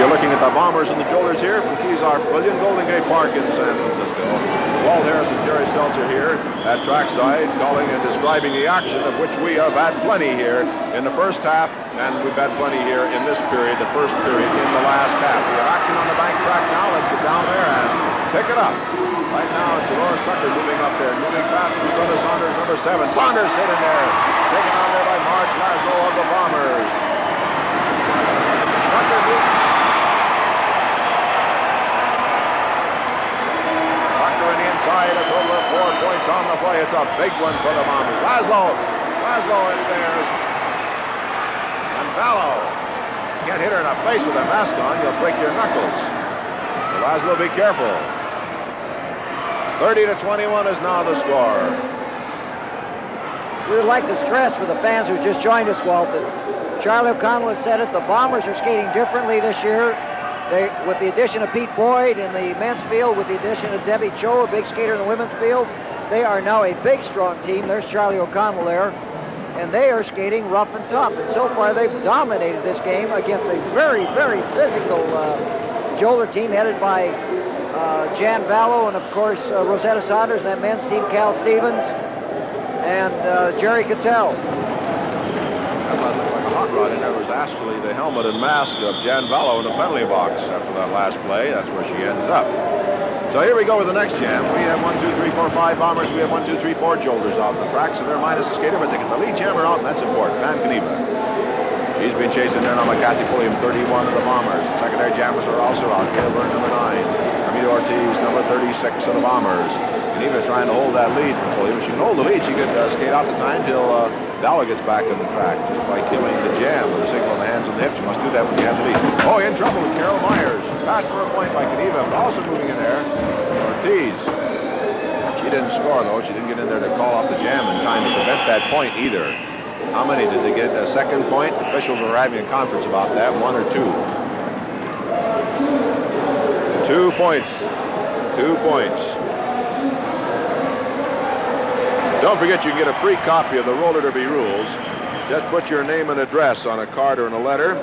You're looking at the Bombers and the Jolters here from Kezar Pavilion, Golden Gate Park in San Francisco. Walt Harris and Jerry Seltzer here at trackside, calling and describing the action, of which we have had plenty here in the first half, and we've had plenty here in this period, the first period in the last half. We have action on the bank track now. Let's get down there and pick it up. Right now, Dolores Tucker moving up there, moving fast. Rosanna Saunders, number 7. Saunders hit in there, taken on there by Marge Laszlo of the Bombers. Tucker in the inside, a total of 4 points on the play. It's a big one for the Bombers. Laszlo in there. And Vallow. Can't hit her in the face with a mask on. You'll break your knuckles. So Laszlo, be careful. 30-21 is now the score. We would like to stress for the fans who just joined us, Walt, that Charlie O'Connell has said it. The Bombers are skating differently this year. With the addition of Pete Boyd in the men's field, with the addition of Debbie Cho, a big skater in the women's field, they are now a big, strong team. There's Charlie O'Connell there. And they are skating rough and tough. And so far, they've dominated this game against a very, very physical Jolter team headed by Jan Vallow and, of course, Rosetta Saunders, and that men's team, Cal Stevens and Jerry Cattell. That looked like a hot rod in there. Was actually the helmet and mask of Jan Vallow in the penalty box after that last play. That's where she ends up. So here we go with the next jam. We have 1, 2, 3, 4, 5 Bombers. We have 1, 2, 3, 4 Jolters out on the track. So they're minus the skater, but they get the lead jammer out, and that's important. Pam Kaniva. She's been chasing there now by Kathy Pulliam, 31 of the Bombers. The secondary jammers are also out. Gail Byrne, number 9. Amita Ortiz, number 36 of the Bombers. Kaniva trying to hold that lead from Pulliam. If she can hold the lead, she could skate out the time till Vallow gets back on the track just by killing the jam with a signal on the hands and the hips. You must do that when you have the lead. Oh, in trouble with Carol Myers. Passed for a point by Kaniva, but also moving in there. Ortiz. She didn't score, though. She didn't get in there to call off the jam in time to prevent that point either. How many did they get? A second point? Officials are having a conference about that. 1 or 2. 2 points. 2 points. Don't forget you can get a free copy of the roller derby rules. Just put your name and address on a card or in a letter.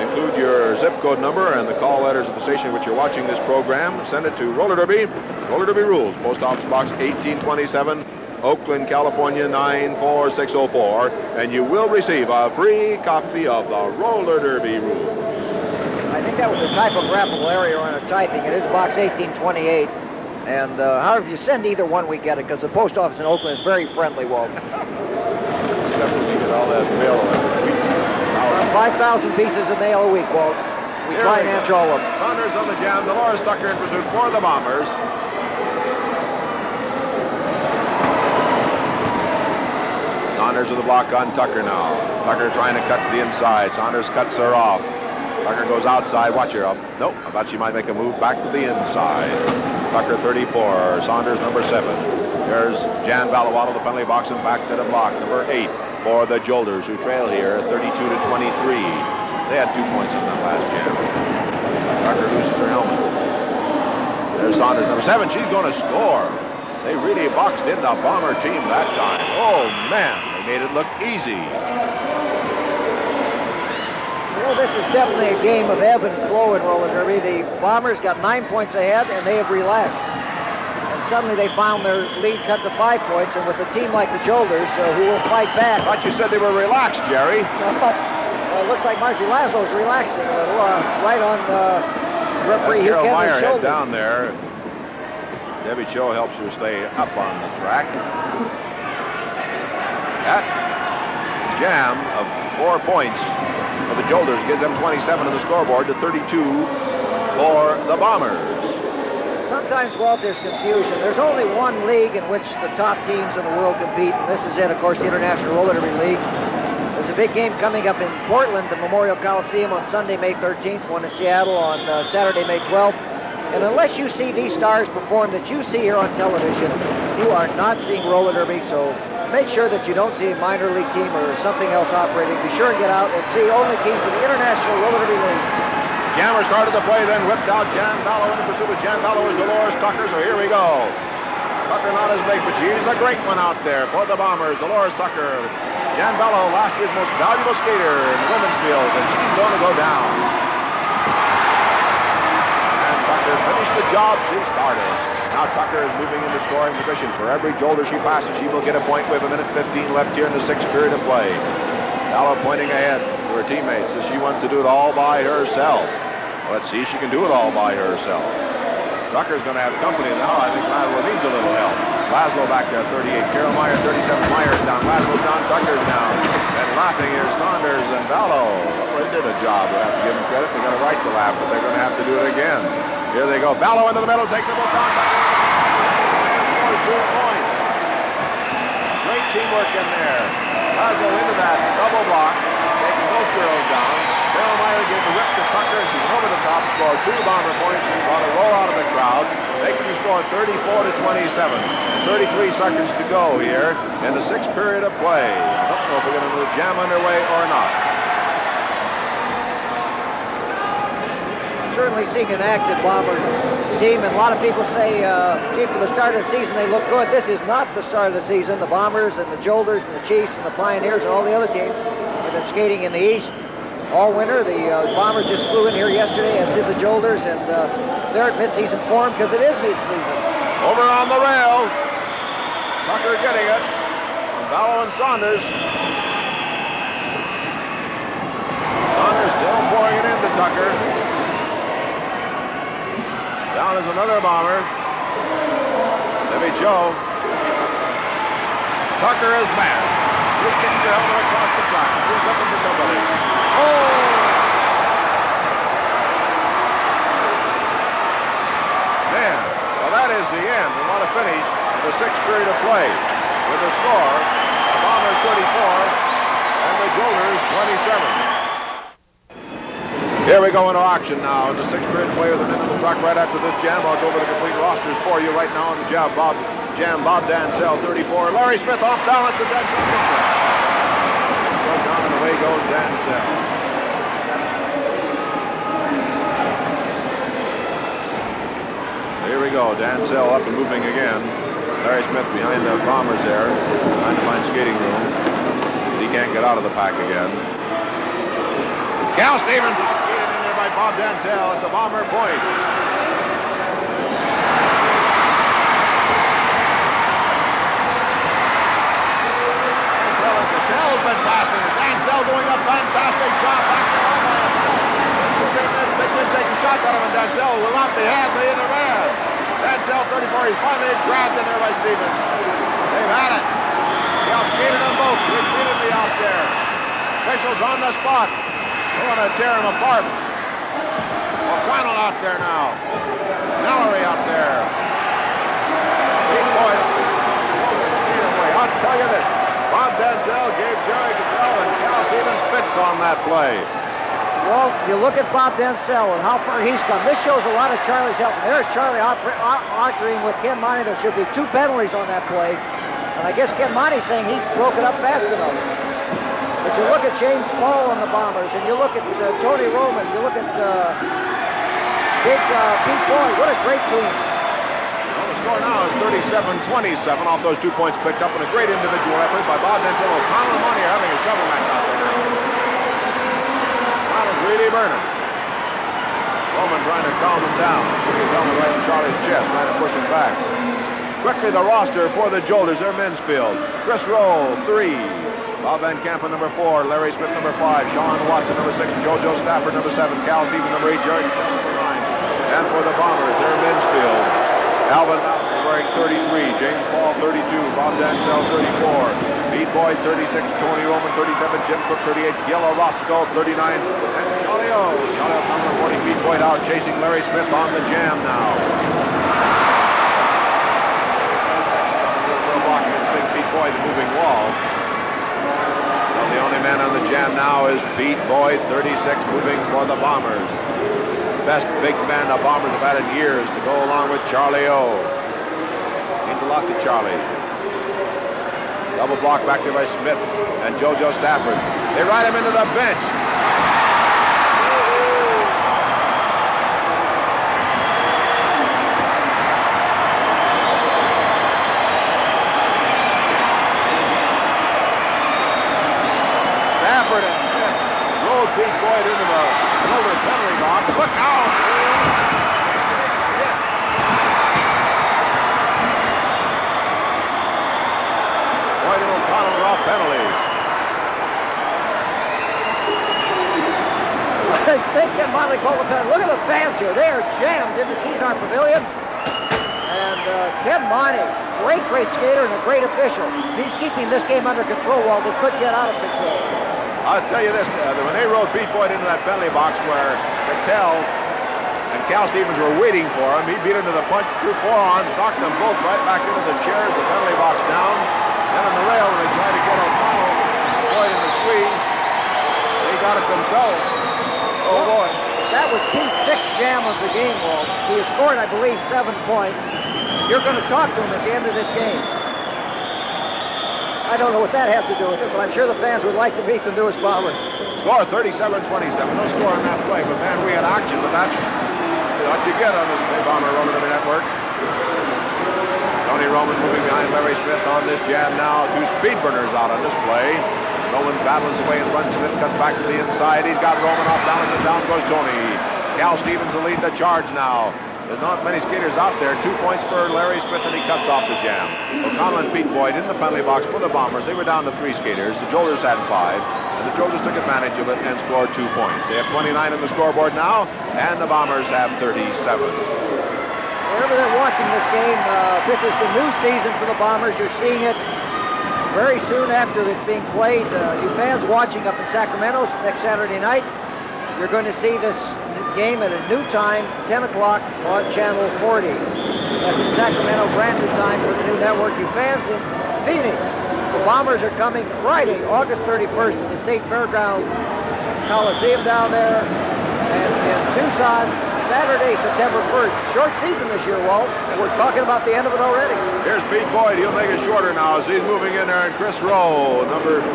Include your zip code number and the call letters of the station in which you're watching this program. Send it to Roller Derby Rules, Post Office Box 1827, Oakland, California 94604, and you will receive a free copy of the Roller Derby rules. I think that was a typographical error on a typing. It is box 1828. And however, if you send either one, we get it, because the post office in Oakland is very friendly, Walt. Except when we get all that mail every week. 5,000 pieces of mail a week, Walt. We try and answer all of them. Saunders on the jam. Dolores Tucker in pursuit for the Bombers. Saunders with the block on Tucker now. Tucker trying to cut to the inside. Saunders cuts her off. Tucker goes outside. Watch her up. Nope. I thought she might make a move back to the inside. Tucker 34. Saunders number 7. There's Jan Vallow out of the penalty box and back to the block. Number 8 for the Jolters, who trail here 32-23. They had 2 points in that last jam. Tucker loses her helmet. There's Saunders number 7. She's going to score. They really boxed in the Bomber team that time. Oh, man. They made it look easy. Well, this is definitely a game of ebb and flow in roller derby. The Bombers got 9 points ahead, and they have relaxed. And suddenly they found their lead cut to 5 points, and with a team like the Jolters, who will fight back. I thought you said they were relaxed, Jerry. It looks like Margie Laszlo is relaxing a little, right on referee Hugh Kevin's shoulder. Down there. Debbie Cho helps her stay up on the track. That jam of 4 points for the Jolters gives them 27 on the scoreboard to 32 for the Bombers. Sometimes, Walt, there's confusion. There's only one league in which the top teams in the world compete, and this is it, of course, the International Roller Derby League. There's a big game coming up in Portland, the Memorial Coliseum, on Sunday, May 13th, one in Seattle on Saturday, May 12th. And unless you see these stars perform that you see here on television, you are not seeing roller derby, so make sure that you don't see a minor league team or something else operating. Be sure and get out and see only teams in the International Roller Derby League. Jammer started the play, then whipped out Jan Vallow in pursuit of Jan Vallow is Dolores Tucker, so here we go. Tucker not as big, but she's a great one out there for the Bombers. Dolores Tucker, Jan Vallow, last year's most valuable skater in the women's field, and she's going to go down. job she started. Now Tucker is moving into scoring position. For every Jolter she passes, she will get a point with 1:15 left here in the 6th period of play. Vallow pointing ahead to her teammates as she wants to do it all by herself. Let's see if she can do it all by herself. Tucker's going to have company now. I think Laszlo needs a little help. Laszlo back there, 38. Carol Meyer, 37. Meyer's down. Laszlo's down. Tucker's down. And laughing here, Saunders and Vallow. Well, they did a job. We have to give them credit. They got a right to laugh, but they're going to have to do it again. Here they go. Vallow into the middle, takes them both down. Tucker and scores 2 points. Great teamwork in there. Laszlo into that double block, taking both girls down. Carol Meyer gave the whip to Tucker, and she went over the top, scored 2 Bomber points, and brought a roll out of the crowd, making the score 34-27. 33 seconds to go here in the 6th period of play. I don't know if we're going to do the jam underway or not. Certainly seeing an active Bomber team, and a lot of people say, gee, for the start of the season they look good. This is not the start of the season. The Bombers and the Jolters and the Chiefs and the Pioneers and all the other teams have been skating in the East all winter. The Bombers just flew in here yesterday, as did the Jolters, and they're at midseason form because it is midseason. Over on the rail. Tucker getting it. And Vallow and Saunders. Saunders still pouring it into Tucker. Down is another Bomber. Debbie Cho. Tucker is mad. He kicks her helmet across the track. She's looking for somebody. Oh! Man, well, that is the end. We want to finish the 6th period of play with the score. The Bombers 34 and the Jolters 27. Here we go into auction now in the 6th period of play with the men on the track right after this jam. I'll go over the complete rosters for you right now on the jam. Bob Dansell, 34. Larry Smith off balance and Dansell gets it. Goes down and away goes Dansell. Here we go. Dansell up and moving again. Larry Smith behind the Bombers there, trying to find skating room. He can't get out of the pack again. Cal Stevens is skated in there by Bob Dansell. It's a Bomber point. Dansell and Catel's been passing it. Dansell doing a fantastic job back there all by himself. Two big men taking shots at him, and Dansell will not be had by either man. Dansell, 34, he's finally grabbed in there by Stevens. They've had it. He outskated them both repeatedly out there. Officials on the spot. They want to tear him apart. O'Connell out there now. Mallory out there. Pete Boyd up there. I'll tell you this. Bob Dansell gave Jerry Cattell and Cal Stevens fits on that play. Well, you look at Bob Dansell and how far he's come. This shows a lot of Charlie's help. And there's Charlie arguing with Ken Monty. There should be 2 penalties on that play. And I guess Ken Monty's saying he broke it up fast enough. But you look at James Paul on the Bombers, and you look at Tony Roman, you look at big Pete Boyd. What a great team. Well, the score now is 37-27 off those 2 points picked up in a great individual effort by Bob Dansell. O'Connell and Monty are having a shovel match out there now. O'Connell's really burning. Roman trying to calm him down, putting his helmet right in Charlie's chest, trying to push him back. Quickly, the roster for the Jolters, their men's field. Chris Roll, 3. Bob Van Kampen, number 4. Larry Smith, number 5. Sean Watson, number 6. JoJo Stafford, number 7. Cal Stevens, number 8. Jerry Cattell, number 9. And for the Bombers, their men's field. Alvin Mallory wearing 33. James Paul, 32. Bob Dansell, 34. Pete Boyd, 36. Tony Roman, 37. Jim Cook, 38. Yellow Roscoe, 39. And Charlie O. Charlie O'Connell reporting Pete Boyd out, chasing Larry Smith on the jam now. Pete Boyd, the moving wall. So the only man on the jam now is Pete Boyd, 36, moving for the Bombers. Best big man the Bombers have had in years to go along with Charlie O. Means a lot to Charlie. Double block back there by Smith and JoJo Stafford. They ride him into the bench. Stafford and Smith rode Pete Boyd into the penalty box. Look out! Yeah. Ken Motley called the penalty. Look at the fans here. They are jammed in the Kezar Pavilion. And Ken Motley, great skater and a great official. He's keeping this game under control while they could get out of control. I'll tell you this, when they rode Pete Boyd into that penalty box where Cattell and Cal Stevens were waiting for him, he beat him to the punch, threw forearms, knocked them both right back into the chairs, the penalty box down. Then on the rail when they tried to get O'Connell, Boyd in the squeeze, they got it themselves. Oh boy. That was Pete's sixth jam of the game, Walt. He has scored, I believe, 7 points. You're going to talk to him at the end of this game. I don't know what that has to do with it, but I'm sure the fans would like to meet the newest Bomber. Score 37-27. No score on that play, but man, we had action, but that's what you get on this Bomber Roman Network. Tony Roman moving behind Larry Smith on this jam now. 2 speed burners out on this play. Roman battles away in front. Smith cuts back to the inside. He's got Roman off balance, and down goes Tony. Cal Stevens will lead the charge now. There's not many skaters out there. 2 points for Larry Smith, and he cuts off the jam. O'Connell and Pete Boyd in the penalty box for the Bombers. They were down to 3 skaters. The Jolters had 5, and the Jolters took advantage of it and scored 2 points. They have 29 on the scoreboard now, and the Bombers have 37. Wherever they're watching this game, this is the new season for the Bombers. You're seeing it very soon after it's being played. You fans watching up in Sacramento next Saturday night, you're going to see this game at a new time, 10 o'clock on Channel 40. That's in Sacramento, brand new time for the new network. You fans in Phoenix, the Bombers are coming Friday, August 31st to the State Fairgrounds Coliseum down there. And in Tucson, Saturday, September 1st. Short season this year, Walt. We're talking about the end of it already. Here's Pete Boyd. He'll make it shorter now as he's moving in there. And Chris Rowe, number Pete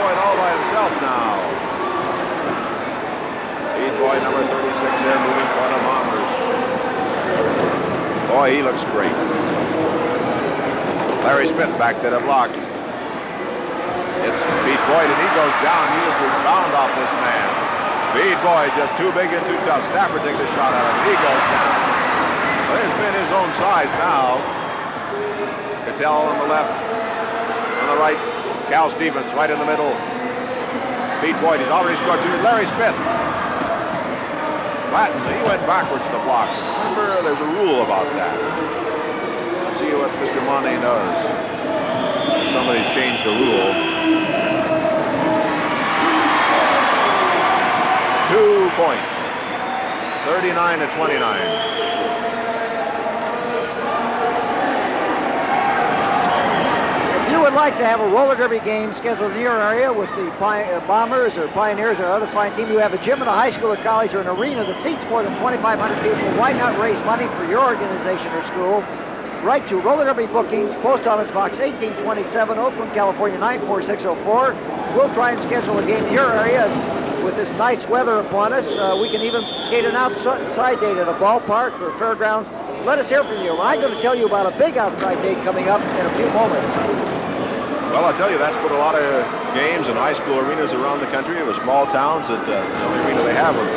Boyd all by himself now. Pete Boyd, number 36 there, moving for the Bombers. Boy, he looks great. Larry Smith back to the block. It's Pete Boyd, and he goes down. He just rebound off this man. Pete Boyd just too big and too tough. Stafford takes a shot at him. He goes down. Well, there's been his own size now. Cattell on the left. On the right, Cal Stevens right in the middle. Pete Boyd, he's already scored 2. Larry Smith. Flattens. He went backwards to the block. Remember, there's a rule about that. Let's see what Mr. Monte does. Somebody's changed the rule. 2 points. 39-29. If you would like to have a roller derby game scheduled in your area with the Bombers or Pioneers or other fine team, you have a gym at a high school or college or an arena that seats more than 2,500 people, why not raise money for your organization or school? Write to Roller Derby Bookings, Post Office Box 1827, Oakland, California 94604. We'll try and schedule a game in your area. With this nice weather upon us, we can even skate an outside date at a ballpark or fairgrounds. Let us hear from you. I'm going to tell you about a big outside date coming up in a few moments. Well, I'll tell you, that's put a lot of games in high school arenas around the country. With small towns that the only arena they have of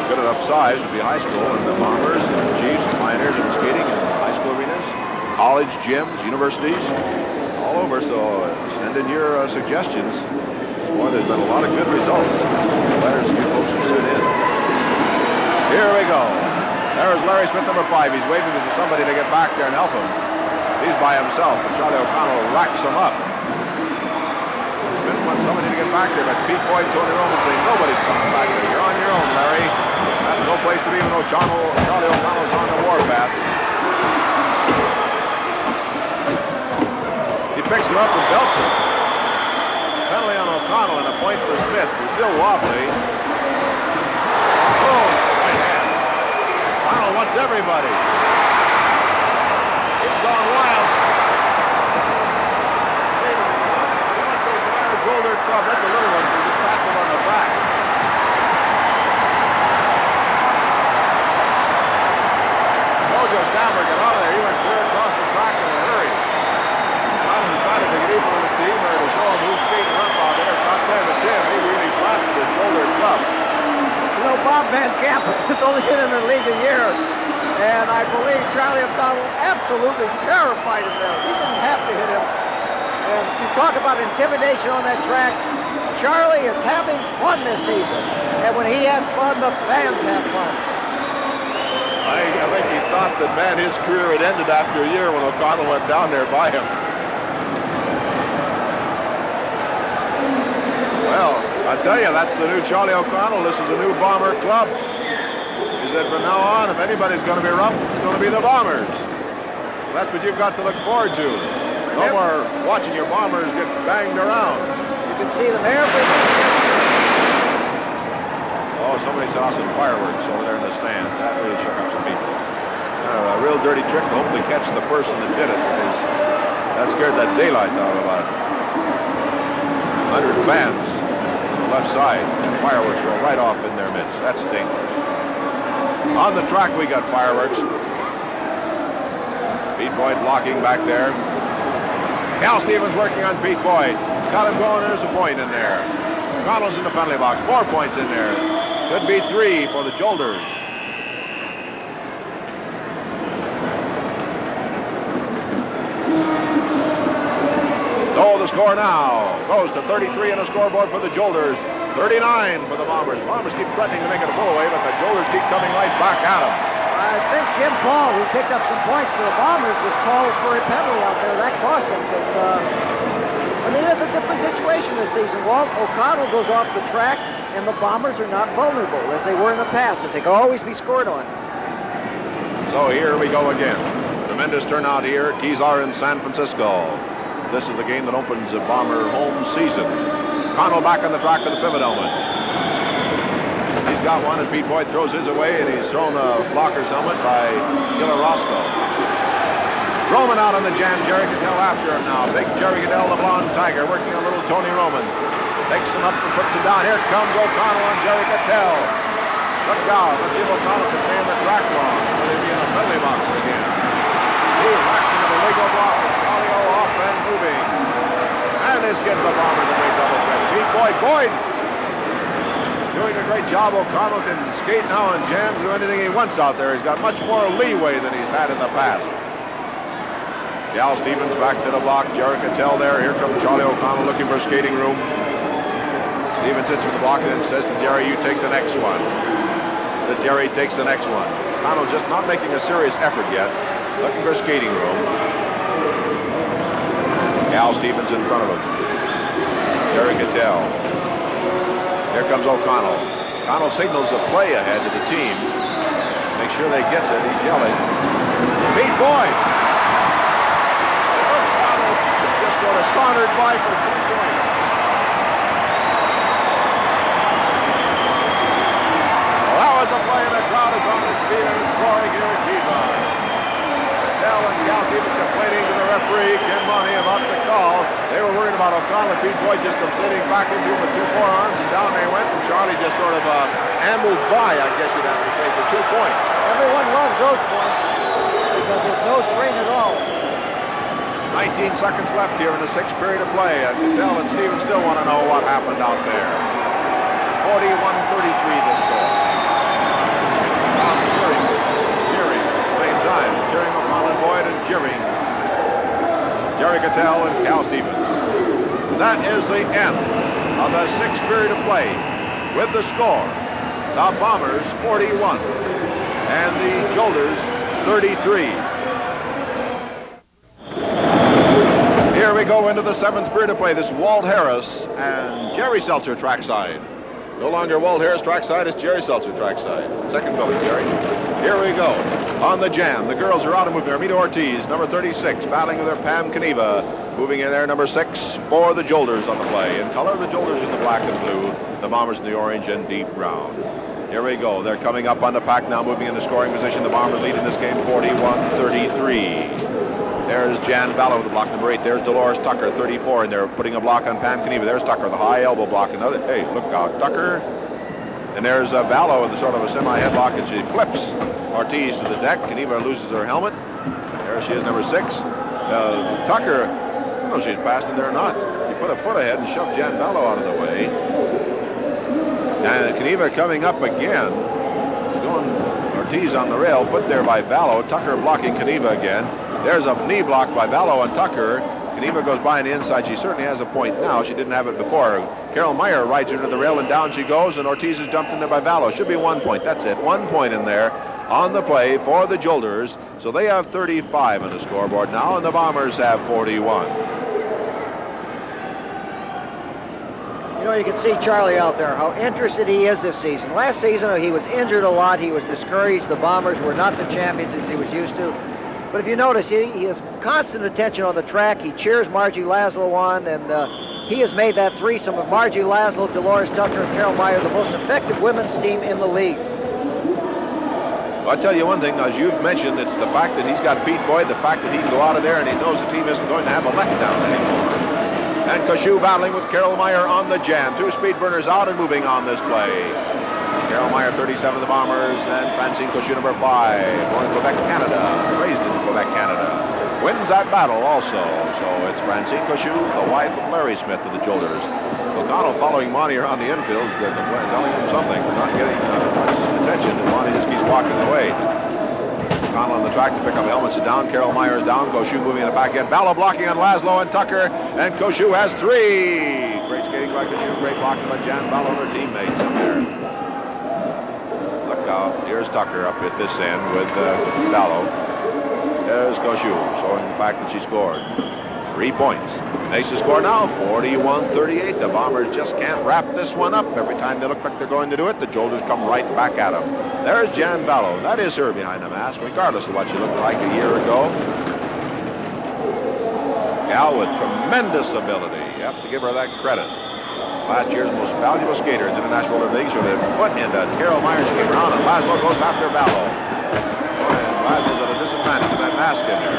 good enough size would be high school, and the Bombers and the Chiefs and Pioneers and skating in high school arenas, college gyms, universities, all over. So send in your suggestions. Boy, there's been a lot of good results. Letters you folks have sent in. Here we go. There's Larry Smith, number 5. He's waving for somebody to get back there and help him. He's by himself, and Charlie O'Connell racks him up. Smith wants somebody to get back there, but Pete Boyd, Tony Roman saying, nobody's coming back there. You're on your own, Larry. That's no place to be, even though Charlie O'Connell's on the warpath. He picks him up and belts him. Penalty on O'Connell and a point for Smith, who's still wobbly. Oh, right hand. O'Connell wants everybody. He's gone wild. He wants the entire Jolter club. That's a little one, so he just pats him on the back. Mojo Stafford got out of there. He went clear across the track in a hurry. O'Connell decided to get even with his team or to show him who's skating rough out there. It's not them, it's him. He really blasted the Jolter club. You know, Bob Van Camp has only been in the league a year, and I believe Charlie O'Connell absolutely terrified him there. He didn't have to hit him. And you talk about intimidation on that track. Charlie is having fun this season. And when he has fun, the fans have fun. I think he thought that, man, his career had ended after a year when O'Connell went down there by him. Well, I tell you, that's the new Charlie O'Connell. This is a new Bomber club. He said from now on, if anybody's going to be rough, it's going to be the Bombers. That's what you've got to look forward to. No more watching your Bombers get banged around. You can see them every Oh, somebody saw some fireworks over there in the stand. That really shook up some people. A real dirty trick to hopefully catch the person that did it, because that scared the daylights out of about 100 fans on the left side, and fireworks go right off in their midst. That's dangerous. On the track, we got fireworks. Pete Boyd blocking back there. Cal Stevens working on Pete Boyd. Got him going. There's a point in there. Connell's in the penalty box. 4 points in there. Could be 3 for the Jolters. So the score now goes to 33 on the scoreboard for the Jolters. 39 for the Bombers. Bombers keep threatening to make it a pull away, but the Jolters keep coming right back at them. I think Jim Paul, who picked up some points for the Bombers, was called for a penalty out there. That cost him, because it is a different situation this season, Walt. O'Connell goes off the track, and the Bombers are not vulnerable as they were in the past. They can always be scored on. So here we go again. Tremendous turnout here at Kezar in San Francisco. This is the game that opens the Bomber home season. Connell back on the track with the pivot helmet. He's got one, and Pete Boyd throws his away, and he's thrown a blocker's helmet by Gilla Roscoe. Roman out on the jam. Jerry Cattell after him now. Big Jerry Cattell, the blonde tiger, working on little Tony Roman. Takes him up and puts him down. Here comes O'Connell on Jerry Cattell. Look out. Let's see if O'Connell can stay in the track long. Will he be in a penalty box again? He whacks into the legal block. Charlie O off and moving. And this gives the Bombers a big double threat. Pete Boyd. Boyd doing a great job. O'Connell can skate now and jam, do anything he wants out there. He's got much more leeway than he's had in the past. Cal Stevens back to the block. Jerry Cattell there. Here comes Charlie O'Connell looking for skating room. Stevens sits with the block and then says to Jerry, you take the next one. That Jerry takes the next one. O'Connell just not making a serious effort yet. Looking for skating room. Cal Stevens in front of him. Jerry Cattell. Here comes O'Connell. O'Connell signals a play ahead to the team. Make sure they gets it. He's yelling. Pete Boyd. O'Connell just sort of sauntered by for 2 points. Well, that was a play, and the crowd is on its feet and is roaring here at Kezar. Cattell and Cal Stevens complaining to the referee, Kim Money, about the call. They were worried about O'Connell, and Pete Boyd just come sitting back into him with 2 forearms, and down they went, and Charlie just sort of ambled by, I guess you'd have to say, for 2 points. Everyone loves those points because there's no strain at all. 19 seconds left here in the 6th period of play, and Cattell and Stevens still want to know what happened out there. 41-33 the score. Now cheering at the same time. Cheering O'Connell and Boyd and cheering Jerry Cattell and Cal Stevens. That is the end of the 6th period of play with the score. The Bombers 41 and the Jolters 33. Here we go into the 7th period of play. This is Walt Harris and Jerry Seltzer trackside. No longer Walt Harris trackside, it's Jerry Seltzer trackside. Second building, Jerry. Here we go. On the jam, the girls are out and moving. Armida Ortiz, number 36, battling with her Pam Kaniva. Moving in there, number 6 for the Jolters on the play. In color, the Jolters in the black and blue, the Bombers in the orange and deep brown. Here we go. They're coming up on the pack now, moving into scoring position. The Bombers lead in this game 41-33. There's Jan Vallow with the block number 8. There's Dolores Tucker, 34, and they're putting a block on Pam Kaniva. There's Tucker, the high elbow block. Another, hey, look out, Tucker. And there's Vallow with the sort of a semi-headlock, and she flips Ortiz to the deck. Kaniva loses her helmet. There she is, number 6. Tucker, I don't know if she's passed in there or not. She put a foot ahead and shoved Jan Vallow out of the way. And Kaniva coming up again. Going Ortiz on the rail, put there by Vallow. Tucker blocking Kaniva again. There's a knee block by Vallow and Tucker. Kaniva goes by on the inside. She certainly has a point now. She didn't have it before. Carol Meyer rides into the rail, and down she goes, and Ortiz is jumped in there by Vallo. Should be 1 point. That's it. 1 point in there on the play for the Jolters. So they have 35 on the scoreboard now, and the Bombers have 41. You know, you can see Charlie out there, how interested he is this season. Last season, he was injured a lot. He was discouraged. The Bombers were not the champions as he was used to. But if you notice, he has constant attention on the track. He cheers Margie Laszlo on, and he has made that threesome of Margie Laszlo, Dolores Tucker, and Carol Meyer the most effective women's team in the league. Well, I'll tell you one thing, as you've mentioned, it's the fact that he's got Pete Boyd, the fact that he can go out of there and he knows the team isn't going to have a letdown anymore. And Koshu battling with Carol Meyer on the jam. 2 speed burners out and moving on this play. Carol Meyer, 37 of the Bombers, and Francine Koshu, number 5, born in Quebec, Canada, raised in Quebec, Canada. Wins that battle also. So it's Francine Koshu, the wife of Larry Smith of the Jolters. O'Connell following Monty around the infield, telling him something, not getting much attention, and Monty just keeps walking away. O'Connell on the track to pick up helmets down. Carol Meyer is down. Koshu moving in the back end. Vallo blocking on Laszlo and Tucker, and Koshu has 3. Great skating by Koshu. Great blocking by Jan Vallo and her teammates in there. Look out. Here's Tucker up at this end with Vallo. There's Koshu, showing the fact that she scored 3 points. Makes the score now 41-38. The Bombers just can't wrap this one up. Every time they look like they're going to do it, the Jolters come right back at them. There's Jan Vallo. That is her behind the mask, regardless of what she looked like a year ago. Gal with tremendous ability. You have to give her that credit. Last year's most valuable skater in the International Olympic League. So they put into Carol Meyer. She came around, and Laszlo goes after Vallo. And Laszlo's at a disadvantage with that mask in there.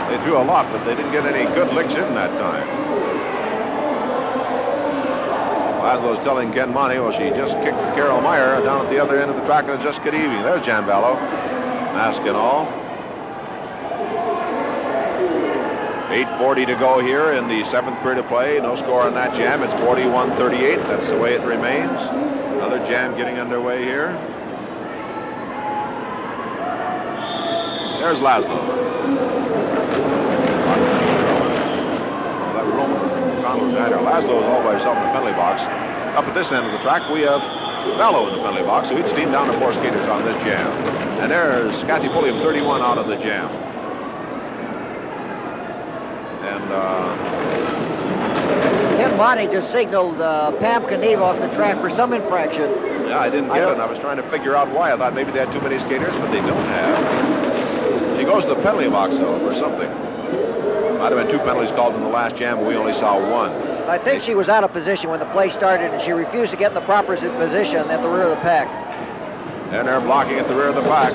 They threw a lot, but they didn't get any good licks in that time. Laszlo's telling Ken Monty, well, she just kicked Carol Meyer down at the other end of the track, and it's just good evening. There's Jan Vallo, mask and all. 8:40 to go here in the 7th period of play. No score on that jam. It's 41-38. That's the way it remains. Another jam getting underway here. There's Laszlo. Laszlo is all by himself in the penalty box. Up at this end of the track, we have Vallo in the penalty box, so each team down to 4 skaters on this jam. And there's Scotty Pulliam, 31 out of the jam. And Ken Monty just signaled Pam Kniev off the track for some infraction. Yeah, I didn't get it. I was trying to figure out why. I thought maybe they had too many skaters, but they don't have. She goes to the penalty box, though, for something. Might have been 2 penalties called in the last jam, but we only saw 1. I think she was out of position when the play started, and she refused to get in the proper position at the rear of the pack. And they're blocking at the rear of the pack.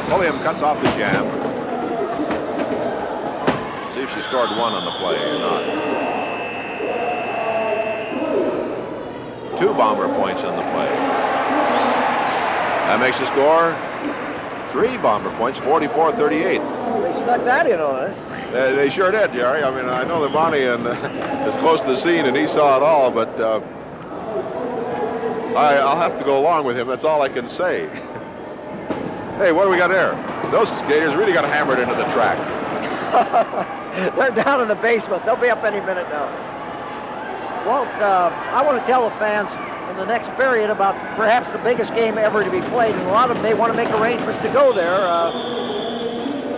Pulliam cuts off the jam. See if she scored 1 on the play or not. 2 Bomber points on the play. That makes the score 3 Bomber points, 44-38. They snuck that in on us. They sure did, Jerry. I mean, I know that Monty is close to the scene and he saw it all, but I'll have to go along with him. That's all I can say. Hey, what do we got there? Those skaters really got hammered into the track. They're down in the basement. They'll be up any minute now. Walt, I want to tell the fans in the next period about perhaps the biggest game ever to be played, and a lot of them may want to make arrangements to go there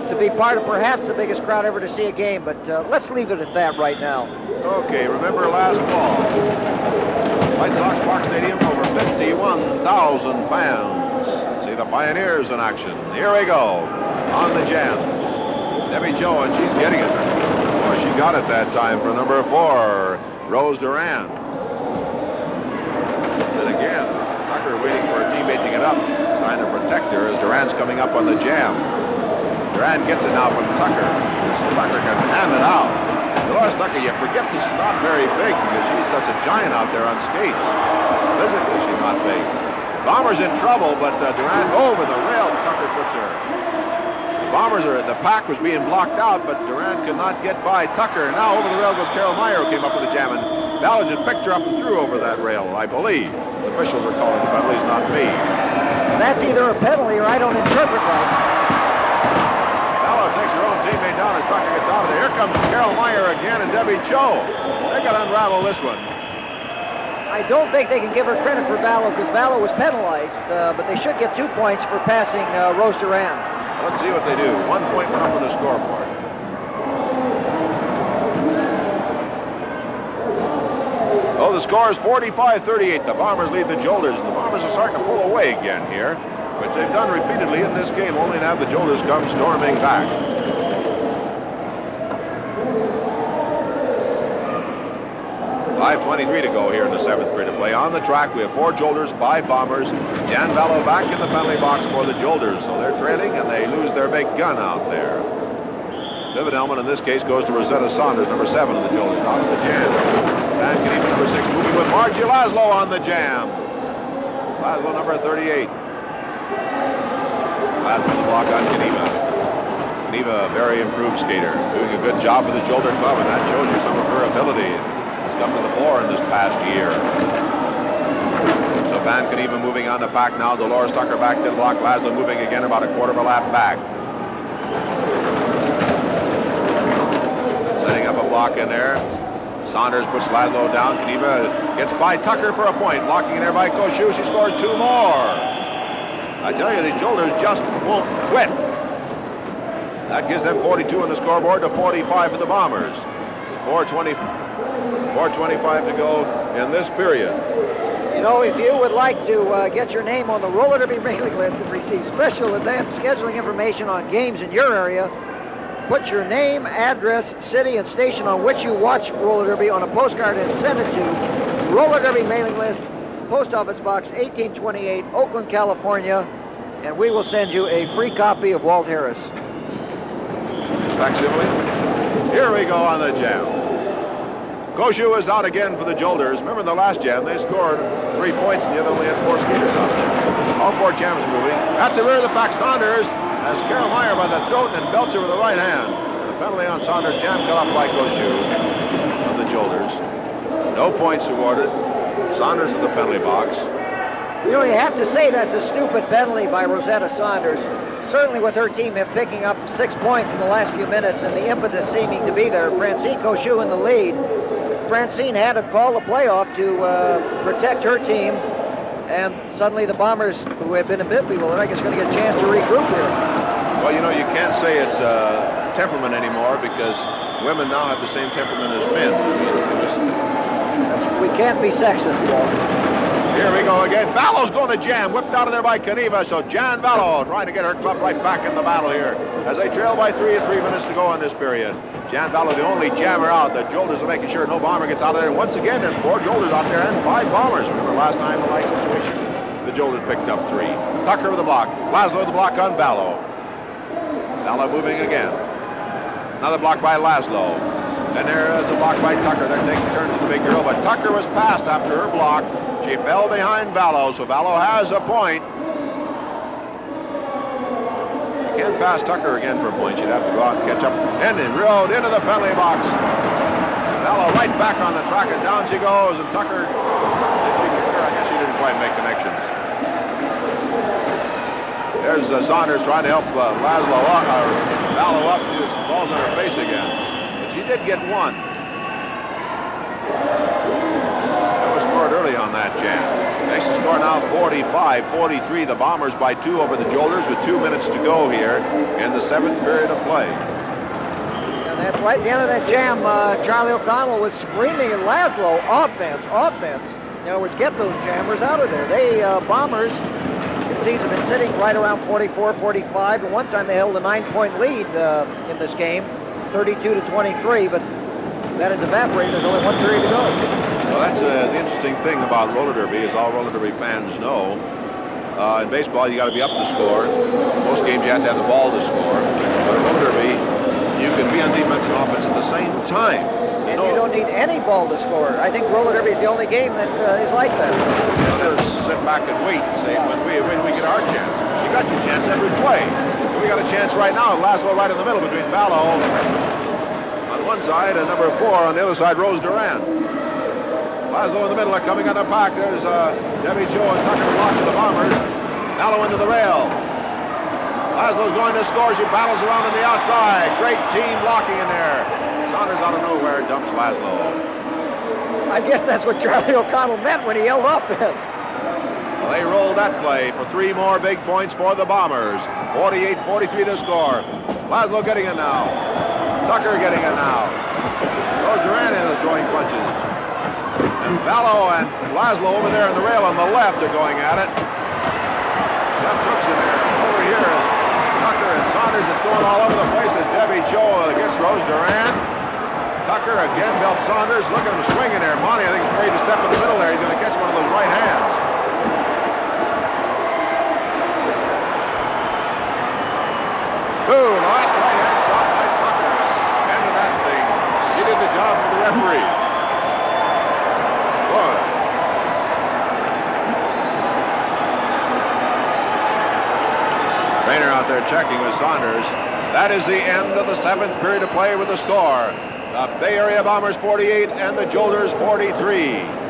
to be part of perhaps the biggest crowd ever to see a game, but let's leave it at that right now. Okay, remember last fall, White Sox Park Stadium, over 51,000 fans. See the Pioneers in action. Here we go on the jam. Debbie Joe, and she's getting it. Boy, she got it that time for number 4, Rose Duran. And again, Tucker waiting for her teammate to get up, trying to protect her as Duran's coming up on the jam. Duran gets it now from Tucker. This Tucker can hand it out. Dolores Tucker, you forget that she's not very big because she's such a giant out there on skates. Physically, she's not big. Bombers in trouble, but Duran over the rail. Tucker puts her. The pack was being blocked out, but Duran could not get by Tucker. Now over the rail goes Carol Meyer, who came up with the jam, and Ballage had picked her up and threw over that rail, I believe. The officials are calling the penalties, not me. That's either a penalty or I don't interpret right. Vallo takes her her own teammate down as Tucker gets out of there. Here comes Carol Meyer again and Debbie Cho. They got to unravel this one. I don't think they can give her credit for Vallow because Vallow was penalized, but they should get 2 points for passing Rose Duran. Let's see what they do. 1 point went up on the scoreboard. Oh, the score is 45-38. The Bombers lead the Jolters, and the Bombers are starting to pull away again here, which they've done repeatedly in this game, only to have the Jolters come storming back. 5:23 to go here in the 7th period of play. On the track, we have 4 Jolters, 5 Bombers. Jan Vallow back in the penalty box for the Jolters, so they're trailing, and they lose their big gun out there. Pivot helmet in this case goes to Rosetta Saunders, number 7 of the Jolters, out of the jam. Van Kaniva, number 6, moving with Margie Laszlo on the jam. Laszlo, number 38. Laszlo the block on Kaniva. Kaniva, a very improved skater, doing a good job for the Jolter club, and that shows you some of her ability. Has come to the floor in this past year. So Van Kaniva moving on the pack now. Dolores Tucker back to the block. Laszlo moving again about a quarter of a lap back. Setting up a block in there. Saunders puts Laszlo down. Kaniva gets by Tucker for a point. Blocking in there by Koshu. She scores 2 more. I tell you, the Jolters just won't quit. That gives them 42 on the scoreboard to 45 for the Bombers. 4:25 to go in this period. You know, if you would like to get your name on the roller derby mailing list and receive special advanced scheduling information on games in your area, put your name, address, city, and station on which you watch roller derby on a postcard and send it to Roller Derby Mailing List, Post Office Box 1828, Oakland, California, and we will send you a free copy of Walt Harris. Facsimile. Here we go on the jam. Koshu is out again for the Jolters. Remember the last jam, they scored 3 points and yet only had 4 skaters out there. All 4 jams moving. At the rear of the pack, Saunders has Carol Meyer by the throat and Belcher with the right hand. And the penalty on Saunders, jam cut off by Koshu of the Jolters. No points awarded. Saunders to the penalty box. You know, you have to say that's a stupid penalty by Rosetta Saunders. Certainly with her team picking up 6 points in the last few minutes and the impetus seeming to be there. Francine Koshu in the lead. Francine had to call the playoff to protect her team, and suddenly the Bombers, who have been a bit bewildered, I guess, going to get a chance to regroup here. Well, you know, you can't say it's temperament anymore because women now have the same temperament as men. I mean, if you just... We can't be sexist, Walt. Here we go again. Vallow's going to jam. Whipped out of there by Kaniva. So Jan Vallow trying to get her club right back in the battle here as they trail by 3 at 3 minutes to go in this period. Jan Vallow, the only jammer out. The Jolters are making sure no Bomber gets out of there. And once again, there's 4 Jolters out there and 5 Bombers. Remember last time in the like situation, the Jolters picked up 3. Tucker with the block. Laszlo with the block on Vallow. Vallow moving again. Another block by Laszlo. And there is a block by Tucker. They're taking turns to the big girl, but Tucker was passed after her block. She fell behind Vallow, so Vallow has a point. She can't pass Tucker again for a point. She'd have to go out and catch up. And then rode into the penalty box. Vallow right back on the track, and down she goes. And Tucker, did she kick her? I guess she didn't quite make connections. There's Saunders trying to help Laszlo up, or Vallow up. She just falls on her face again. But she did get one. Scored early on that jam. Makes the score now 45-43. The Bombers by 2 over the Jolters with 2 minutes to go here in the 7th period of play. And right at the end of that jam, Charlie O'Connell was screaming at Laszlo, offense, offense. In other words, get those jammers out of there. They, Bombers, it seems, have been sitting right around 44-45. At one time they held a 9-point lead in this game, 32-23, but that has evaporated. There's only 1 period to go. Well, that's the interesting thing about roller derby, as all roller derby fans know. In baseball, you got to be up to score. Most games, you have to have the ball to score. But in roller derby, you can be on defense and offense at the same time. And you don't need any ball to score. I think roller derby is the only game that is like that. You just sit back and wait and say, when we get our chance. You got your chance every play. We got a chance right now. Laszlo right in the middle between Vallow on one side and number 4 on the other side, Rose Duran. Laszlo in the middle, coming on the pack. There's Debbie Cho and Tucker block for the Bombers. Vallow into the rail. Laszlo's going to score. She battles around on the outside. Great team blocking in there. Saunders out of nowhere dumps Laszlo. I guess that's what Charlie O'Connell meant when he yelled offense. Well, they rolled that play for 3 more big points for the Bombers. 48-43 the score. Laszlo getting it now. Tucker getting it now. Goes Duran in the throwing punches. And Vallow and Laszlo over there on the rail on the left are going at it. Left hook's in there. Over here is Tucker and Saunders. It's going all over the place as Debbie Cho against Rose Duran. Tucker again belts Saunders. Look at him swinging there. Monty, I think, is afraid to step in the middle there. He's going to catch one of those right hands. Ooh, last right hand shot by Tucker. End of that thing. He did the job for the referees. Boy. Trainer out there checking with Saunders. That is the end of the 7th period of play with the score. The Bay Area Bombers 48 and the Jolters 43.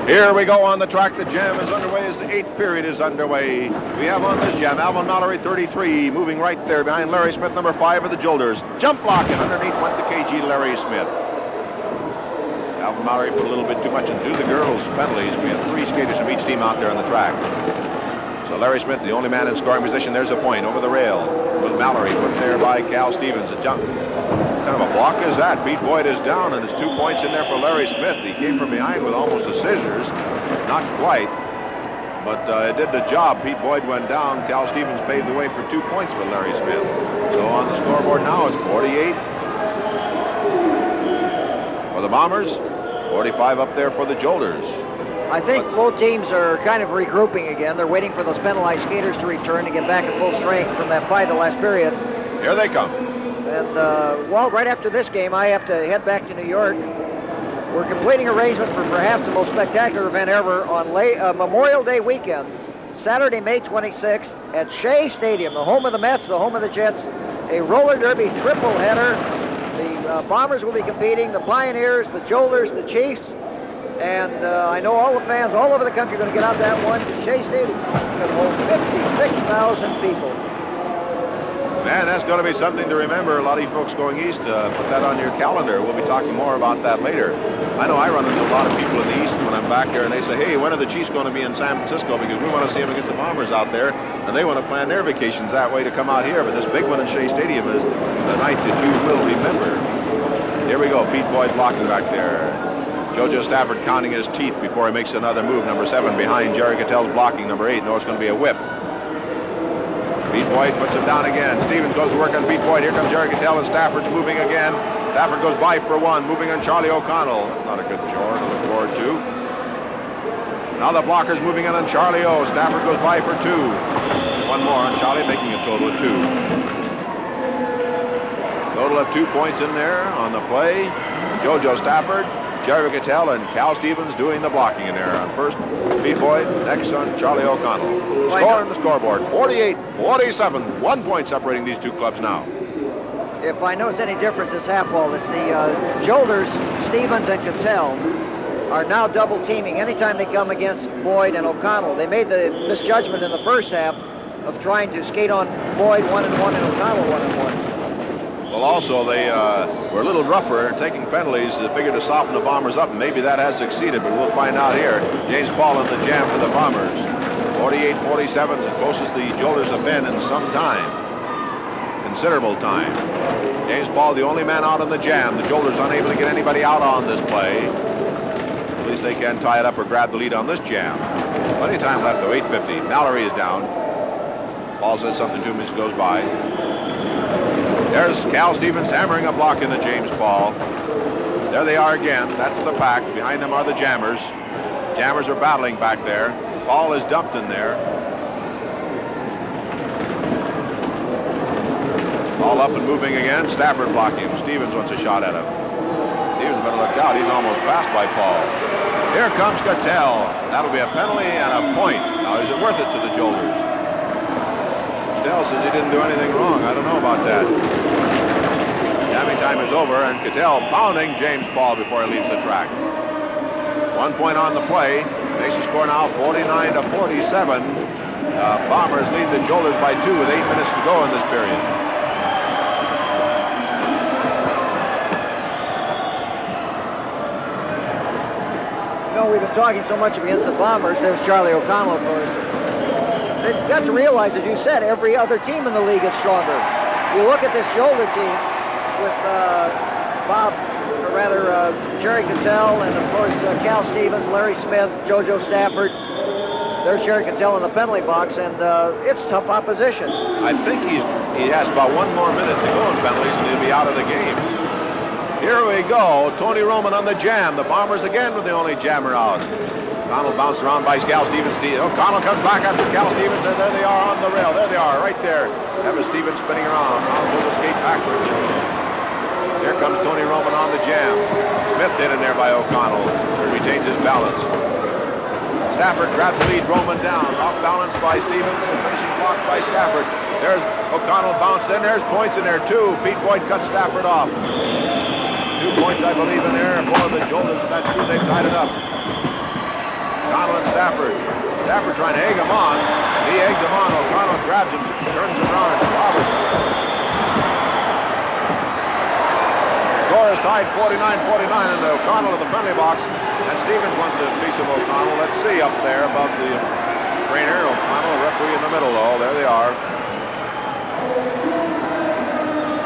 Here we go on the track. The jam is underway as the 8th period is underway. We have on this jam Alvin Mallory, 33, moving right there behind Larry Smith, number 5 of the Jolters. Jump block, and underneath went the KG Larry Smith. Alvin Mallory put a little bit too much into the girls' penalties. We have 3 skaters from each team out there on the track. So Larry Smith, the only man in scoring position. There's a point over the rail. Goes Mallory, put there by Cal Stevens. A jump. What kind of a block is that? Pete Boyd is down, and it's 2 points in there for Larry Smith. He came from behind with almost a scissors. Not quite, but it did the job. Pete Boyd went down. Cal Stevens paved the way for 2 points for Larry Smith. So on the scoreboard now, it's 48 for the Bombers, 45 up there for the Jolters. I think both teams are kind of regrouping again. They're waiting for those penalized skaters to return to get back at full strength from that fight the last period. Here they come. And, well, right after this game, I have to head back to New York. We're completing arrangements for perhaps the most spectacular event ever on Memorial Day weekend, Saturday, May 26th, at Shea Stadium, the home of the Mets, the home of the Jets, a roller derby triple header. The Bombers will be competing, the Pioneers, the Jolters, the Chiefs, and I know all the fans all over the country are going to get out to that one. Shea Stadium can hold 56,000 people. Man, that's going to be something to remember. A lot of you folks going east, put that on your calendar. We'll be talking more about that later. I know I run into a lot of people in the east when I'm back here, and they say, hey, when are the Chiefs going to be in San Francisco? Because we want to see them against the Bombers out there, and they want to plan their vacations that way to come out here. But this big one in Shea Stadium is the night that you will remember. Here we go. Pete Boyd blocking back there. JoJo Stafford counting his teeth before he makes another move. Number 7 behind Jerry Cattell's blocking. Number 8. No, it's going to be a whip. Pete Boyd puts him down again. Stevens goes to work on Pete Boyd. Here comes Jerry Cattell, and Stafford's moving again. Stafford goes by for 1, moving on Charlie O'Connell. That's not a good chore to look forward to. Now the blocker's moving in on Charlie O. Stafford goes by for 2. 1 more on Charlie, making a total of 2. Total of 2 points in there on the play. JoJo Stafford, Jerry Cattell, and Cal Stevens doing the blocking in there. On first, Pete Boyd. Next on Charlie O'Connell. Score on the scoreboard, 48-47. 1 point separating these two clubs now. If I notice any difference this half wall, it's the Jolters, Stevens, and Cattell are now double teaming anytime they come against Boyd and O'Connell. They made the misjudgment in the first half of trying to skate on Boyd 1-1 and O'Connell 1-1. Well, also, they were a little rougher, taking penalties. They figured to soften the Bombers up, and maybe that has succeeded, but we'll find out here. James Paul in the jam for the Bombers. 48-47, the closest the Jolters have been in some time. Considerable time. James Paul, the only man out on the jam. The Jolters unable to get anybody out on this play. At least they can tie it up or grab the lead on this jam. Plenty of time left, though, 8:50. Mallory is down. Paul says something to him as he goes by. There's Cal Stevens hammering a block into James Paul. There they are again. That's the pack. Behind them are the Jammers. Jammers are battling back there. Paul is dumped in there. Paul up and moving again. Stafford blocking him. Stevens wants a shot at him. Stevens better look out. He's almost passed by Paul. Here comes Cattell. That'll be a penalty and a point. Now, is it worth it to the Jolters? Cattell says he didn't do anything wrong. I don't know about that. Jamming time is over, and Cattell pounding James Paul before he leaves the track. 1 point on the play. Makes the score now 49-47. Bombers lead the Jolters by 2 with 8 minutes to go in this period. You know, we've been talking so much against the Bombers. There's Charlie O'Connell, of course. They've got to realize, as you said, every other team in the league is stronger. You look at this Jolter team with Jerry Cattell and, of course, Cal Stevens, Larry Smith, JoJo Stafford. There's Jerry Cattell in the penalty box, and it's tough opposition. I think he has about 1 more minute to go in penalties, and he'll be out of the game. Here we go. Tony Roman on the jam. The Bombers again with the only jammer out. O'Connell bounced around by Cal Stevens. O'Connell comes back after Cal Stevens, and there they are on the rail. There they are, right there. Evan Stevens spinning around. O'Connell throws the skate backwards into it. Here comes Tony Roman on the jam. Smith hit in there by O'Connell, who retains his balance. Stafford grabs the lead, Roman down. Off balance by Stevens, and finishing block by Stafford. There's O'Connell bounced in. There's points in there, too. Pete Boyd cuts Stafford off. 2 points, I believe, in there for the Jolters. If that's true, they've tied it up. O'Connell and Stafford. Stafford trying to egg him on. He egged him on. O'Connell grabs him, turns him around, and clobbers him. Score is tied 49-49 in the O'Connell in the penalty box. And Stevens wants a piece of O'Connell. Let's see up there above the trainer. O'Connell, referee in the middle. Oh, there they are.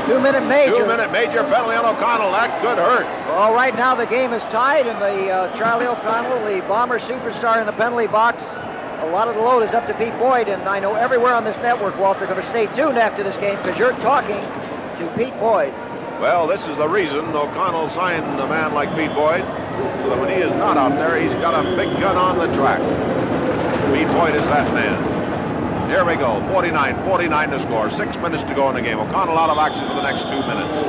2-minute major. 2-minute major penalty on O'Connell. That could hurt. Well, right now the game is tied, and the Charlie O'Connell, the Bomber superstar in the penalty box, a lot of the load is up to Pete Boyd, and I know everywhere on this network, Walter, going to stay tuned after this game because you're talking to Pete Boyd. Well, this is the reason O'Connell signed a man like Pete Boyd, so that when he is not out there, he's got a big gun on the track. Pete Boyd is that man. Here we go, 49-49 to score, 6 minutes to go in the game. O'Connell out of action for the next 2 minutes.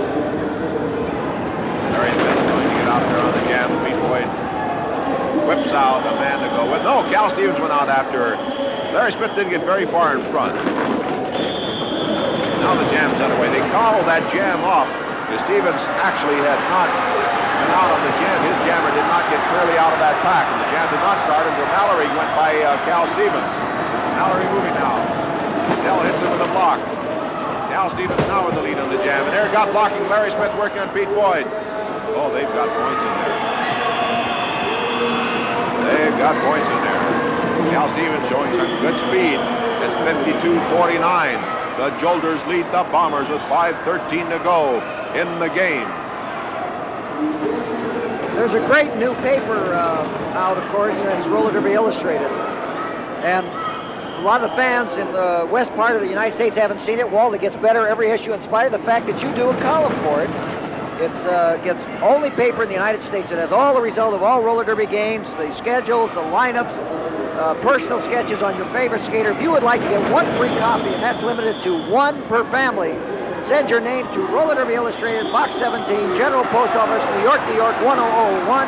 Larry Smith going to get out there on the jam. Pete Boyd whips out a man to go with. No, Cal Stevens went out after. Larry Smith didn't get very far in front. Now the jam's underway. They called that jam off. Stevens actually had not been out on the jam. His jammer did not get clearly out of that pack, and the jam did not start until Mallory went by Cal Stevens. Mallory moving now. Tell hits him with a block. Cal Stevens now with the lead on the jam, and there got blocking Larry Smith working on Pete Boyd. Oh, they've got points in there. They've got points in there. Cal Stevens showing some good speed. It's 52-49. The Jolters lead the Bombers with 5:13 to go in the game. There's a great new paper out, of course, that's Roller Derby Illustrated. And a lot of fans in the west part of the United States haven't seen it. Walt, it gets better every issue in spite of the fact that you do a column for it. It's only paper in the United States. It has all the result of all roller derby games, the schedules, the lineups, personal sketches on your favorite skater. If you would like to get 1 free copy, and that's limited to 1 per family, send your name to Roller Derby Illustrated, Box 17, General Post Office, New York, 10001.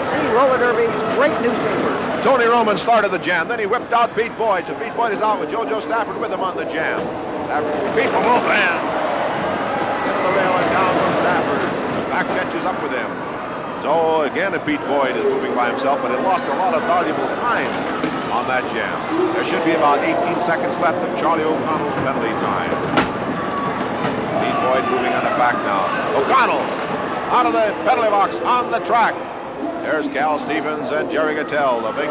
See Roller Derby's great newspaper. Tony Roman started the jam. Then he whipped out Pete Boyd. So Pete Boyd is out with JoJo Stafford with him on the jam. Stafford, Pete from both hands. Into the rail and down goes Stafford. Back catches up with him. So again, Pete Boyd is moving by himself, but he lost a lot of valuable time on that jam. There should be about 18 seconds left of Charlie O'Connell's penalty time. Pete Boyd moving on the back now. O'Connell out of the penalty box on the track. There's Cal Stevens and Jerry Cattell, the big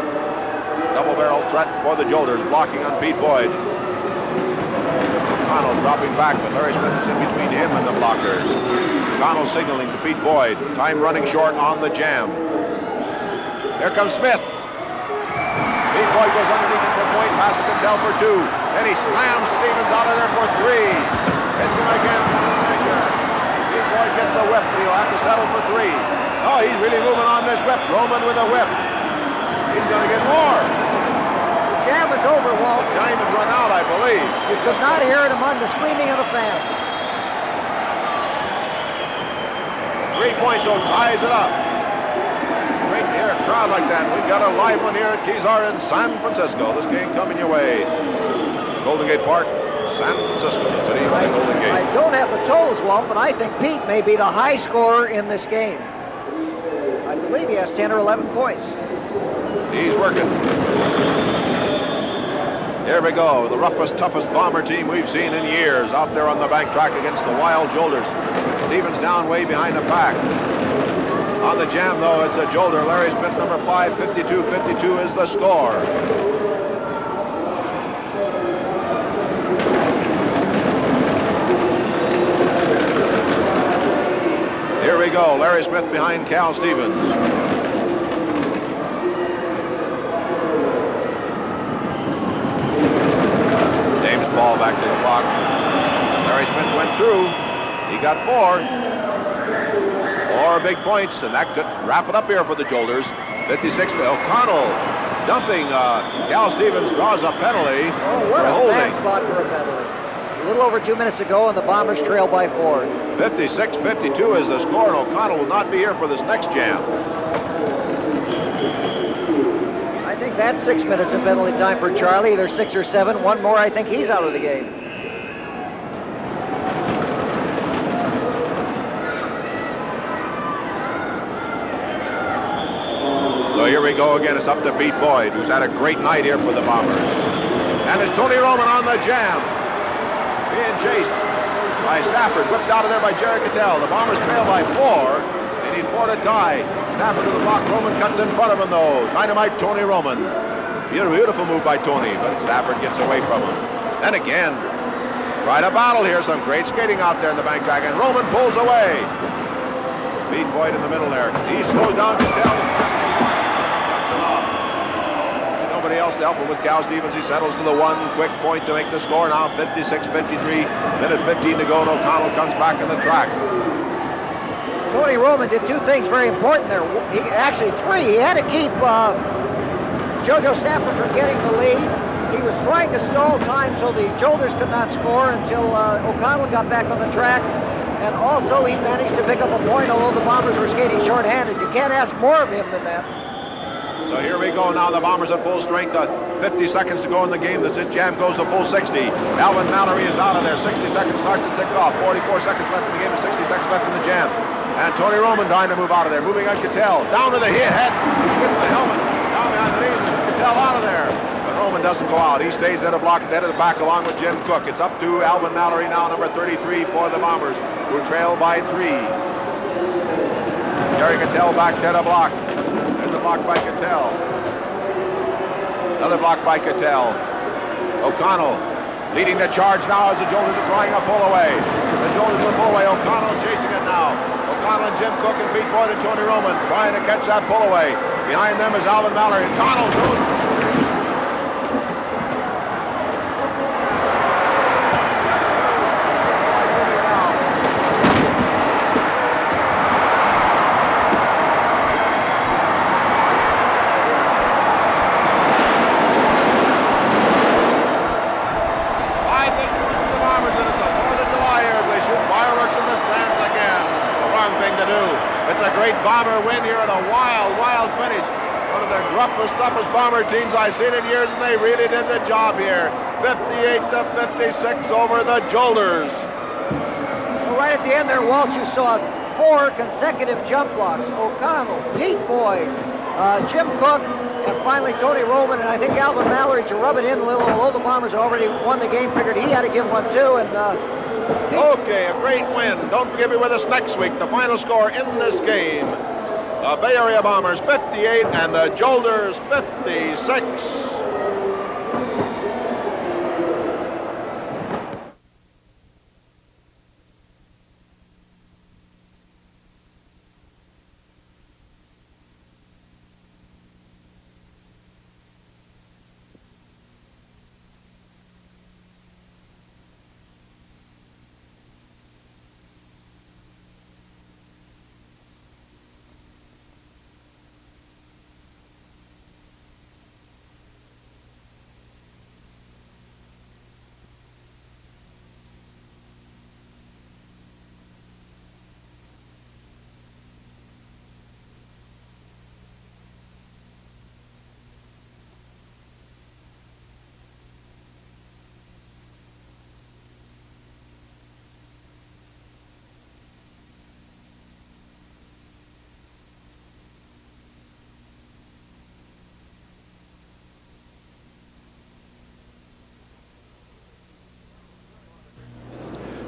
double-barrel threat for the Jolters, blocking on Pete Boyd. O'Connell dropping back, but Larry Smith is in between him and the blockers. O'Connell signaling to Pete Boyd. Time running short on the jam. Here comes Smith. Pete Boyd goes underneath it for point, passes Cattell for 2. Then he slams Stevens out of there for 3. Hits him again for the measure. Pete Boyd gets a whip, but he'll have to settle for 3. Oh, he's really moving on this whip. Roman with a whip. He's going to get more. The jam is over, Walt. Time has run out, I believe. You could not hear it among the screaming of the fans. 3 points, so ties it up. Great to hear a crowd like that. We got a live one here at Kezar in San Francisco. This game coming your way. Golden Gate Park, San Francisco, the city of the Golden Gate. I don't have the totals, Walt, but I think Pete may be the high scorer in this game. I believe he has 10 or 11 points. He's working. Here we go. The roughest, toughest Bomber team we've seen in years out there on the bank track against the wild Jolters. Stevens down way behind the pack. On the jam, though, it's a Jolter. Larry Smith, number 5, 52-52 is the score. Here we go. Larry Smith behind Cal Stevens. James ball back to the block. Larry Smith went through. He got 4 big points, and that could wrap it up here for the Jolters. 56 for O'Connell dumping. Cal Stevens draws a penalty. Oh, what a bad spot for a penalty. A little over 2 minutes to go, and the Bombers trail by 4. 56-52 is the score, and O'Connell will not be here for this next jam. I think that's 6 minutes of penalty time for Charlie, either 6 or 7. One more, I think he's out of the game. So here we go again. It's up to Pete Boyd, who's had a great night here for the Bombers. And it's Tony Roman on the jam. Being chased by Stafford, whipped out of there by Jerry Cattell. The Bombers trail by 4. They need 4 to tie. Stafford to the block. Roman cuts in front of him, though. Dynamite Tony Roman. Beautiful move by Tony, but Stafford gets away from him. Then again, right a battle here. Some great skating out there in the bank track, and Roman pulls away. Pete Boyd in the middle there. He slows down Cattell. Cuts it off. Nobody else to help him with Cal Stevens. He settles for the 1 quick point to make the score now. 56-53. Minute 15 to go, and O'Connell comes back in the track. Tony Roman did 2 things very important there. Actually 3. He had to keep JoJo Stafford from getting the lead. He was trying to stall time so the Jolters could not score until O'Connell got back on the track. And also he managed to pick up a point, although the Bombers were skating shorthanded. You can't ask more of him than that. So here we go now. The Bombers at full strength. 50 seconds to go in the game. This jam goes to full 60. Alvin Mallory is out of there. 60 seconds starts to tick off. 44 seconds left in the game and 60 seconds left in the jam. And Tony Roman trying to move out of there. Moving on Cattell. Down to the head. Gets the helmet. Down behind the knees and Cattell out of there. But Roman doesn't go out. He stays at a block at the head of the pack along with Jim Cook. It's up to Alvin Mallory now, number 33 for the Bombers, who trail by 3. Jerry Cattell back to the block. There's a block by Cattell. Another block by Cattell. O'Connell leading the charge now as the Jolters are trying a pull away. The Jolters will pull away. O'Connell chasing it now. O'Connell and Jim Cook and Pete Boyd and Tony Roman trying to catch that pull away. Behind them is Alvin Mallory. O'Connell throws. Bomber win here in a wild finish. One of the roughest, toughest Bomber teams I've seen in years, and they really did the job here. 58-56 over the Jolters. Well, right at the end there, Walt, you saw 4 consecutive jump blocks. O'Connell, Pete Boyd, Jim Cook, and finally Tony Roman, and I think Alvin Mallory to rub it in a little. Although the Bombers already won the game, figured he had to give one too, and okay, a great win. Don't forget to be with us next week. The final score in this game, the Bay Area Bombers 58 and the Jolters 56.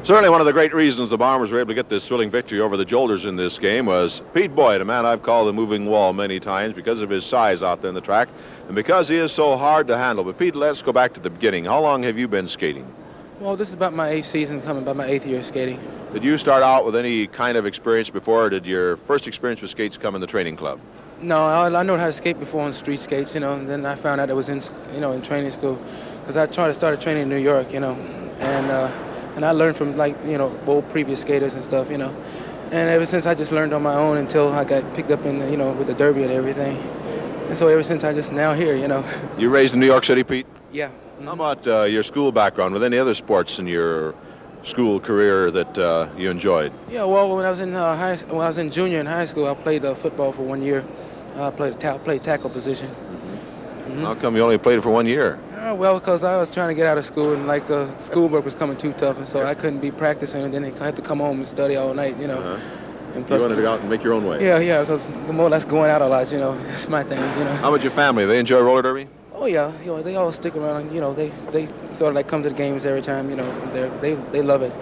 Certainly one of the great reasons the Bombers were able to get this thrilling victory over the Jolters in this game was Pete Boyd, a man I've called the moving wall many times because of his size out there in the track and because he is so hard to handle. But Pete, let's go back to the beginning. How long have you been skating? Well, this is about my 8th season, coming about my 8th year of skating. Did you start out with any kind of experience before, or did your first experience with skates come in the training club? No, I know how to skate before on street skates, and then I found out it was in training school, because I started training in New York, and I learned from old previous skaters and stuff, and ever since I just learned on my own until I got picked up in with the derby and everything, and so ever since I just now here, You raised in New York City, Pete? Yeah. How about your school background? With any other sports in your school career that you enjoyed? Yeah, well, when I was in junior in high school, I played football for 1 year. I played tackle position. Mm-hmm. How come you only played it for 1 year? Well, because I was trying to get out of school, and schoolwork was coming too tough, and so I couldn't be practicing, and then I had to come home and study all night, Uh-huh. And plus, you wanted to go out and make your own way? Yeah, because more or less going out a lot, That's my thing, How about your family? They enjoy roller derby? Oh yeah, they all stick around, and they sort of like come to the games every time, they love it.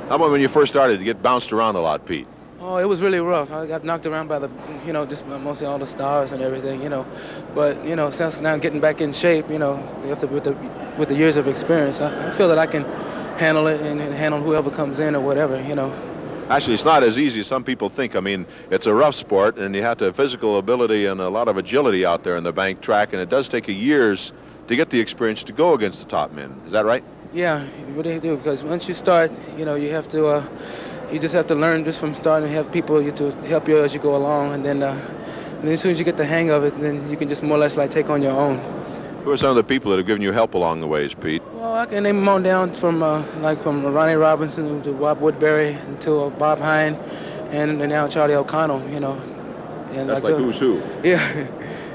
How about when you first started to get bounced around a lot, Pete? Oh, it was really rough. I got knocked around by just mostly all the stars and everything, But since now getting back in shape, with the years of experience, I feel that I can handle it and handle whoever comes in or whatever, Actually, it's not as easy as some people think. I mean, it's a rough sport, and you have to have physical ability and a lot of agility out there in the bank track, and it does take years to get the experience to go against the top men. Is that right? Yeah, you really do, because once you start, you have to, you just have to learn just from starting and have people to help you as you go along, and then as soon as you get the hang of it, then you can just more or less take on your own. Who are some of the people that have given you help along the ways, Pete? Well, I can name them on down from Ronnie Robinson to Bob Woodbury to Bob Hine, and now Charlie O'Connell, And That's like who's who. Yeah.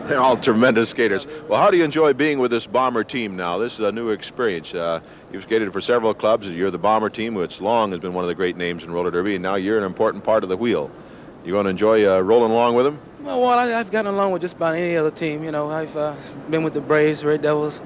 They're all tremendous skaters. Well, how do you enjoy being with this Bomber team now? This is a new experience. You've skated for several clubs. You're the Bomber team, which long has been one of the great names in roller derby, and now you're an important part of the wheel. You going to enjoy rolling along with them? Well, I've gotten along with just about any other team. I've been with the Braves, Red Devils,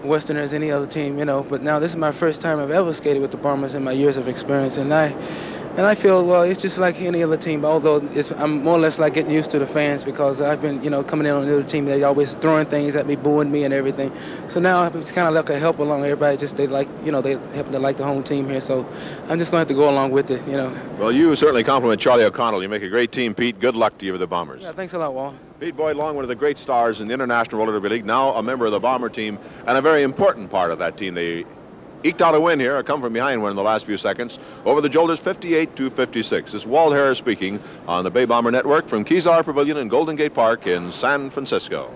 Westerners, any other team. But now this is my first time I've ever skated with the Bombers in my years of experience, and I feel, well, it's just like any other team, although I'm more or less like getting used to the fans because I've been, coming in on the other team. They're always throwing things at me, booing me and everything. So now it's kind of like a help along. Everybody they happen to like the home team here. So I'm just going to have to go along with it, Well, you certainly compliment Charlie O'Connell. You make a great team, Pete. Good luck to you with the Bombers. Yeah, thanks a lot, Walt. Pete Boyd, long one of the great stars in the International Roller Derby League, now a member of the Bomber team and a very important part of that team. They eked out a win here, a come from behind one in the last few seconds over the Jolters 58-56. This is Walt Harris speaking on the Bay Bomber Network from Kezar Pavilion in Golden Gate Park in San Francisco.